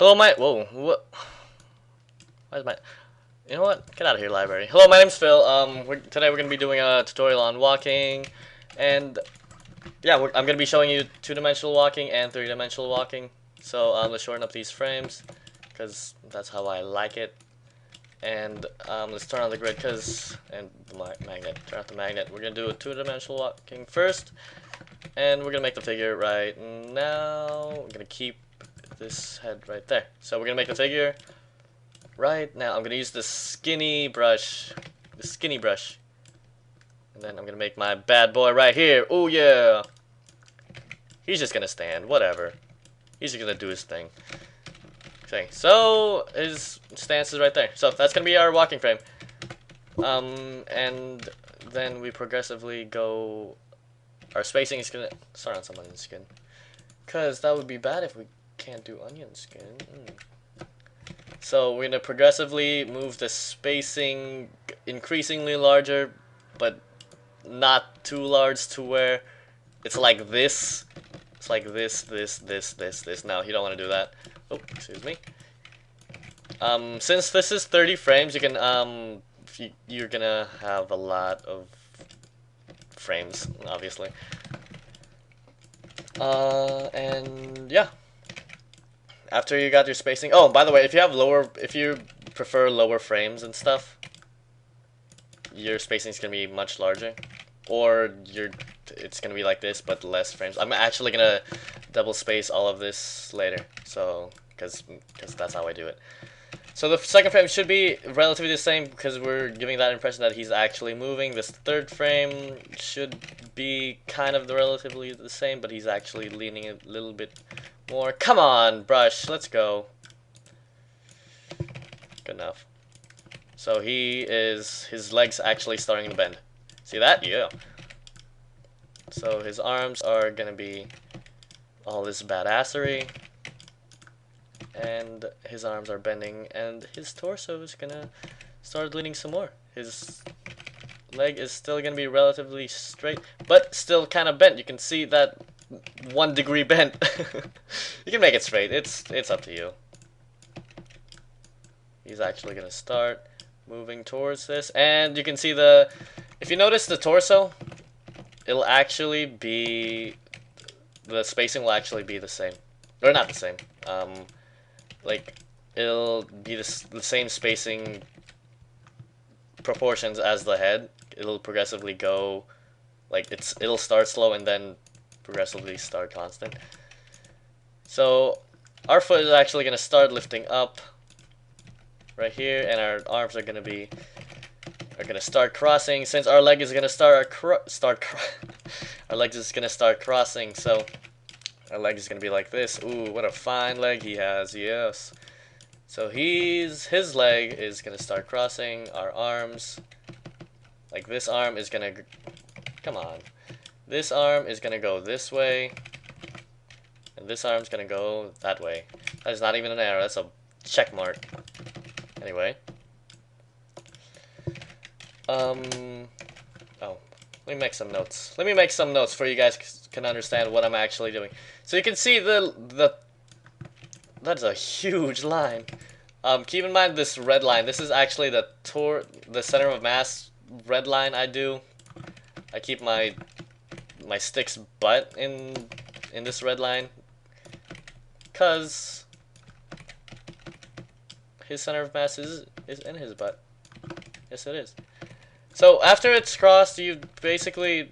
Hello, my. Whoa, what? Why is my. You know what? Get out of here, library. Hello, my name's Phil. Today we're gonna be doing a tutorial on walking, and yeah, I'm gonna be showing you two-dimensional walking and three-dimensional walking. So let's shorten up these frames, cause that's how I like it. And let's turn on the grid, and the magnet. Turn off the magnet. We're gonna do a two-dimensional walking first, and we're gonna make the figure right now. We're gonna keep this head right there. So we're gonna make the figure right now. I'm gonna use the skinny brush, and then I'm gonna make my bad boy right here. Oh yeah, he's just gonna stand, whatever. He's just gonna do his thing. Okay, so his stance is right there. So that's gonna be our walking frame. And then we progressively go. Our spacing is gonna start on some onion skin, cause that would be bad if we can't do onion skin. So we're gonna progressively move the spacing increasingly larger, but not too large to where it's like this. It's like this. No, you don't want to do that. Oh, excuse me. Since this is 30 frames, you can you're gonna have a lot of frames, obviously. And yeah. After you got your spacing. Oh, by the way, if you prefer lower frames and stuff, your spacing is gonna be much larger, or it's gonna be like this but less frames. I'm actually gonna double space all of this later, so because that's how I do it. So the second frame should be relatively the same because we're giving that impression that he's actually moving. This third frame should be kind of relatively the same, but he's actually leaning a little bit more. Come on, brush, let's go. Good enough. So his legs actually starting to bend. See that? Yeah. So his arms are gonna be all this badassery, and his arms are bending, and his torso is gonna start leaning some more. His leg is still gonna be relatively straight, but still kind of bent. You can see that 1 degree bent. You can make it straight. It's up to you. He's actually gonna start moving towards this, and you can see if you notice the torso, it'll actually be, the spacing will actually be the same, or not the same. Like it'll be the same spacing proportions as the head. It'll progressively go, like it'll start slow and then progressively start constant. So our foot is actually gonna start lifting up right here, and our arms are gonna start crossing. Since our leg is gonna our leg is gonna start crossing, so our leg is gonna be like this. Ooh, what a fine leg he has! Yes. So his leg is gonna start crossing. Our arms, like this arm is gonna, come on, this arm is gonna go this way, and this arm's gonna go that way. That is not even an arrow. That's a check mark. Anyway. Oh, let me make some notes. Let me make some notes for you guys can understand what I'm actually doing. So you can see that's a huge line. Keep in mind this red line. This is actually the center of mass red line I do. I keep my stick's butt in this red line, cause his center of mass is in his butt. Yes, it is. So after it's crossed, you basically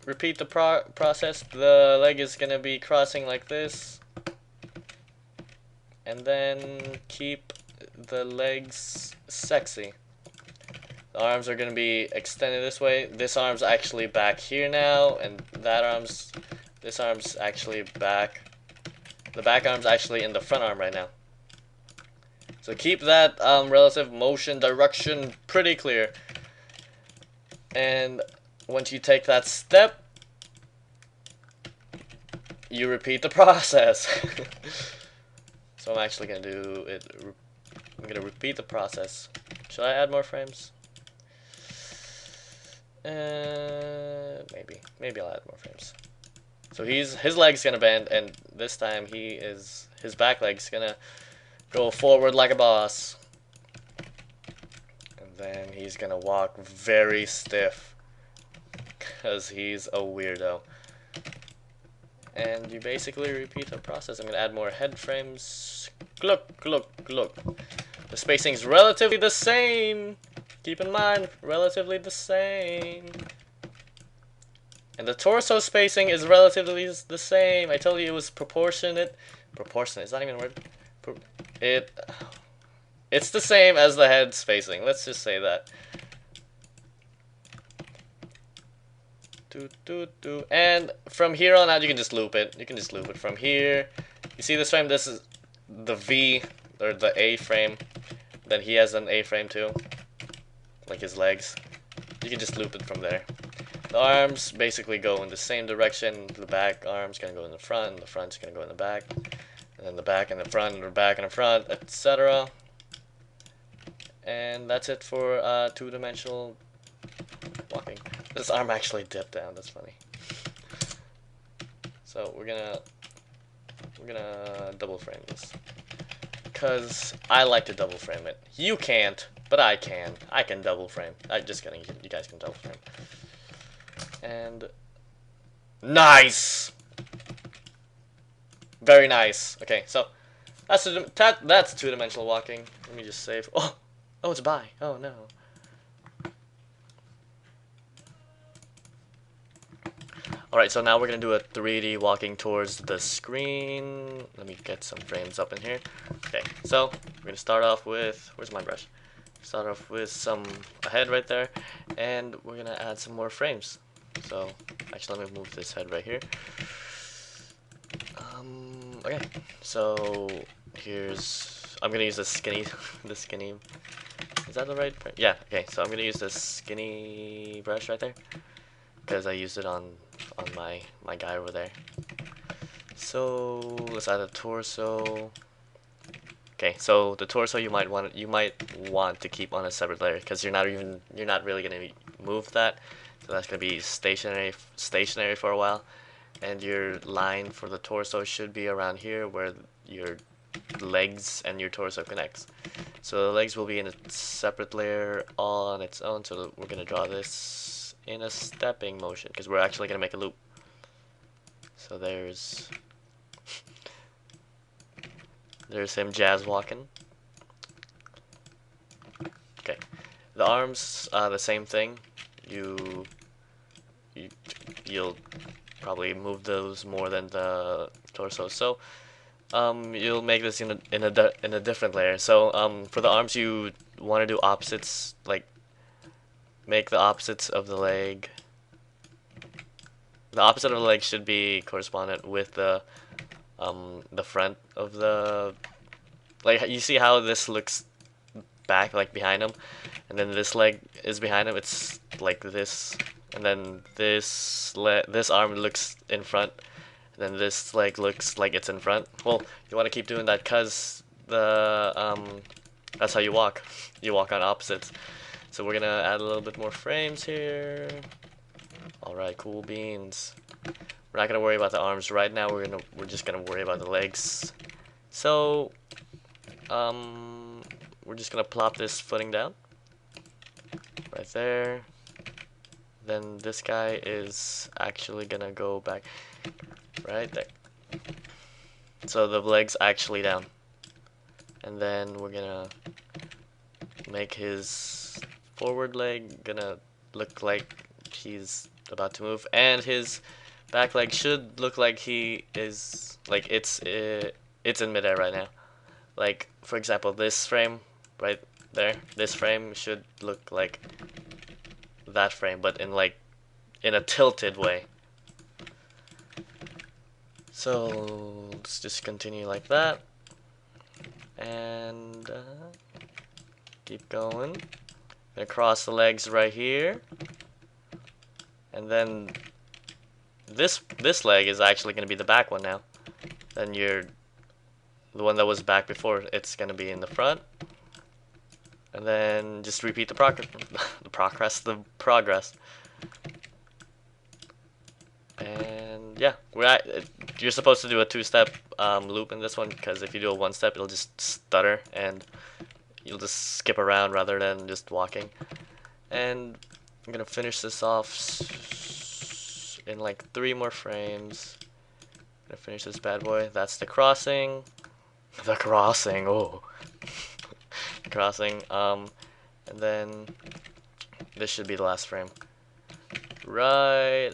repeat the process. The leg is gonna be crossing like this, and then keep the legs sexy. The arms are gonna be extended this way. This arm's actually back here now, and this arm's actually back. The back arm's actually in the front arm right now. So keep that relative motion direction pretty clear. And once you take that step, you repeat the process. So I'm actually going to do it. I'm going to repeat the process. Should I add more frames? Maybe I'll add more frames. So his leg's going to bend, and this time his back leg's going to Go forward like a boss. And then he's gonna walk very stiff, because he's a weirdo. And you basically repeat the process. I'm gonna add more head frames. Look, look, look. The spacing's relatively the same. Keep in mind, relatively the same. And the torso spacing is relatively the same. I told you it was proportionate. Proportionate, is that even a word? It's the same as the head spacing. Let's just say that. And from here on out, you can just loop it. You can just loop it from here. You see this frame? This is the V, or the A frame. Then he has an A frame too, like his legs. You can just loop it from there. The arms basically go in the same direction. The back arm's gonna go in the front, and the front's gonna go in the back, and then the back and the front, and the back and the front, etc. And that's it for two-dimensional walking. This arm actually dipped down. That's funny. So we're gonna double frame this, because I like to double frame it. You can't, but I can. I can double frame. I'm just kidding. You guys can double frame. And nice, very nice. Okay, so that's two-dimensional walking. Let me just save. Oh, it's a buy. Oh no. Alright, so now we're going to do a 3D walking towards the screen. Let me get some frames up in here. Okay, so we're going to start off with, where's my brush? Start off with some head right there, and we're going to add some more frames. So, actually let me move this head right here. Okay, so here's, I'm going to use the skinny, is that the right, yeah, okay, so I'm going to use this skinny brush right there, because I used it on my guy over there. So let's add a torso. Okay, so the torso you might want to keep on a separate layer, because you're not really gonna move that, so that's gonna be stationary for a while. And your line for the torso should be around here, where your legs and your torso connects. So the legs will be in a separate layer all on its own. So we're gonna draw this in a stepping motion, because we're actually gonna make a loop. So there's him jazz walking. Okay, the arms, the same thing. You'll probably move those more than the torso. So you'll make this in a different layer. So for the arms, you want to do opposites, like make the opposites of the leg. The opposite of the leg should be correspondent with the front of the, like, you see how this looks back, like behind him, and then this leg is behind him. It's like this, and then this arm looks in front, and then this leg looks like it's in front. Well, you want to keep doing that, because that's how you walk. You walk on opposites. So we're gonna add a little bit more frames here. Alright, cool beans. We're not gonna worry about the arms right now. We're just gonna worry about the legs. So we're just gonna plop this footing down right there. Then this guy is actually gonna go back right there. So the leg's actually down. And then we're gonna make his forward leg gonna look like he's about to move, and his back leg should look like he is, like it's in midair right now. Like, for example, this frame right there, this frame should look like that frame, but in a tilted way. So let's just continue like that, and keep going. Gonna cross the legs right here, and then this leg is actually gonna be the back one now. Then the one that was back before, it's gonna be in the front, and then just repeat the progress, and And yeah, you're supposed to do a two-step loop in this one, because if you do a one-step, it'll just stutter and you'll just skip around rather than just walking. And I'm gonna finish this off in like 3 more frames. I'm gonna finish this bad boy. That's the crossing. The crossing. Oh, crossing. And then this should be the last frame. Right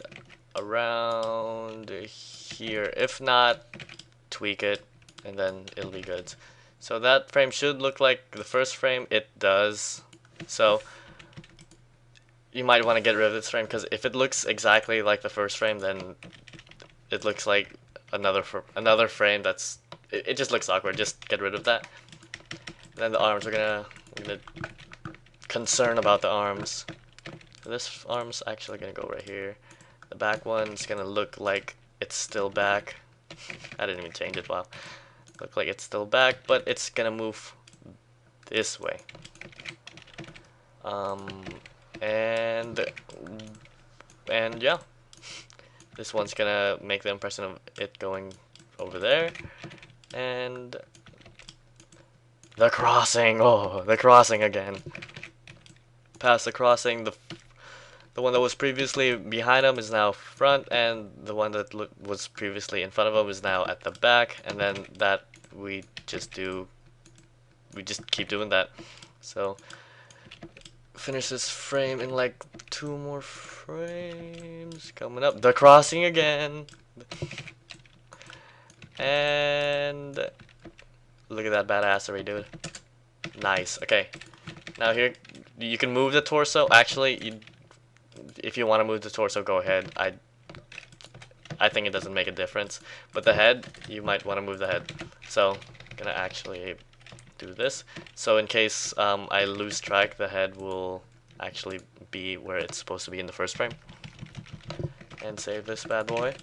around here. If not, tweak it, and then it'll be good. So that frame should look like the first frame. It does. So you might want to get rid of this frame, because if it looks exactly like the first frame, then it looks like another frame. It just looks awkward. Just get rid of that. And then the arms, we're gonna concern about the arms. This arm's actually gonna go right here. The back one's gonna look like it's still back. I didn't even change it. Wow. Look like it's still back, but it's gonna move this way. And yeah, this one's gonna make the impression of it going over there. And the crossing. Oh, the crossing again. Past the crossing, the one that was previously behind him is now front, and the one that was previously in front of him is now at the back. And then that we just keep doing that. So finish this frame in like 2 more frames. Coming up, the crossing again. And look at that badassery, dude. Nice. Okay, now here you can move the torso. Actually, if you want to move the torso, go ahead. I think it doesn't make a difference. But the head, you might want to move the head. So I'm gonna actually do this. So in case I lose track, the head will actually be where it's supposed to be in the first frame. And save this bad boy.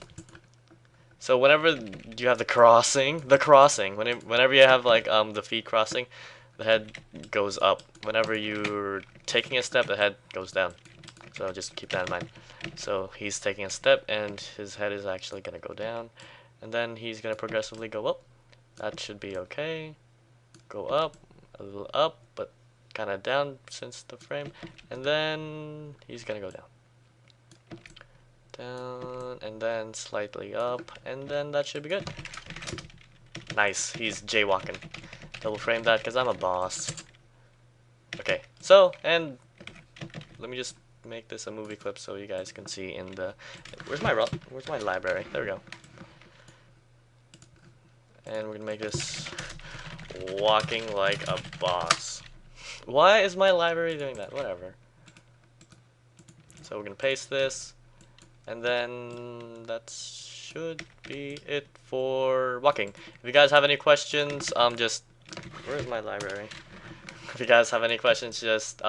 So whenever you have the crossing, whenever you have like the feet crossing, the head goes up. Whenever you're taking a step, the head goes down. So just keep that in mind. So he's taking a step, and his head is actually gonna go down, and then he's gonna progressively go up. That should be okay. Go up, a little up, but kind of down since the frame, and then he's gonna go down. Down, and then slightly up, and then that should be good. Nice, he's jaywalking. Double frame that, because I'm a boss. Okay, so, and let me just make this a movie clip so you guys can see in the... Where's my library? There we go. And we're gonna make this walking like a boss. Why is my library doing that? Whatever. So we're gonna paste this. And then that should be it for walking. If you guys have any questions, just... Where's my library? If you guys have any questions, just,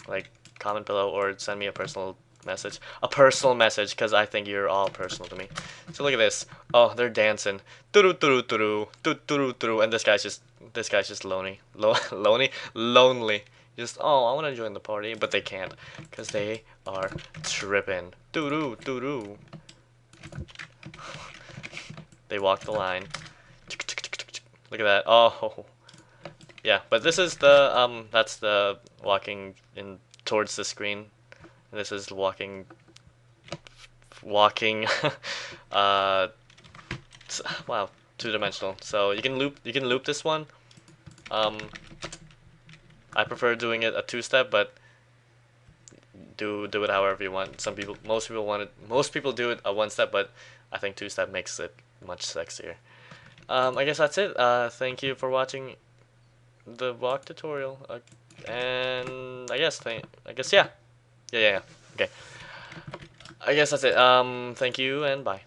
like, comment below or send me a personal message. A personal message, because I think you're all personal to me. So look at this. Oh, they're dancing. Turu-turu-turu. And this guy's just lonely. Lonely. Just, oh, I want to join the party, but they can't, because they are tripping. Doo-doo. They walk the line. Look at that. Oh, yeah. But this is the that's the walking in towards the screen. And this is walking. Wow, 2-dimensional. So you can loop this one. I prefer doing it a 2-step, but do it however you want. Most people do it a 1-step, but I think 2-step makes it much sexier. I guess that's it. Thank you for watching the walk tutorial. And I guess yeah. Okay. I guess that's it. Thank you and bye.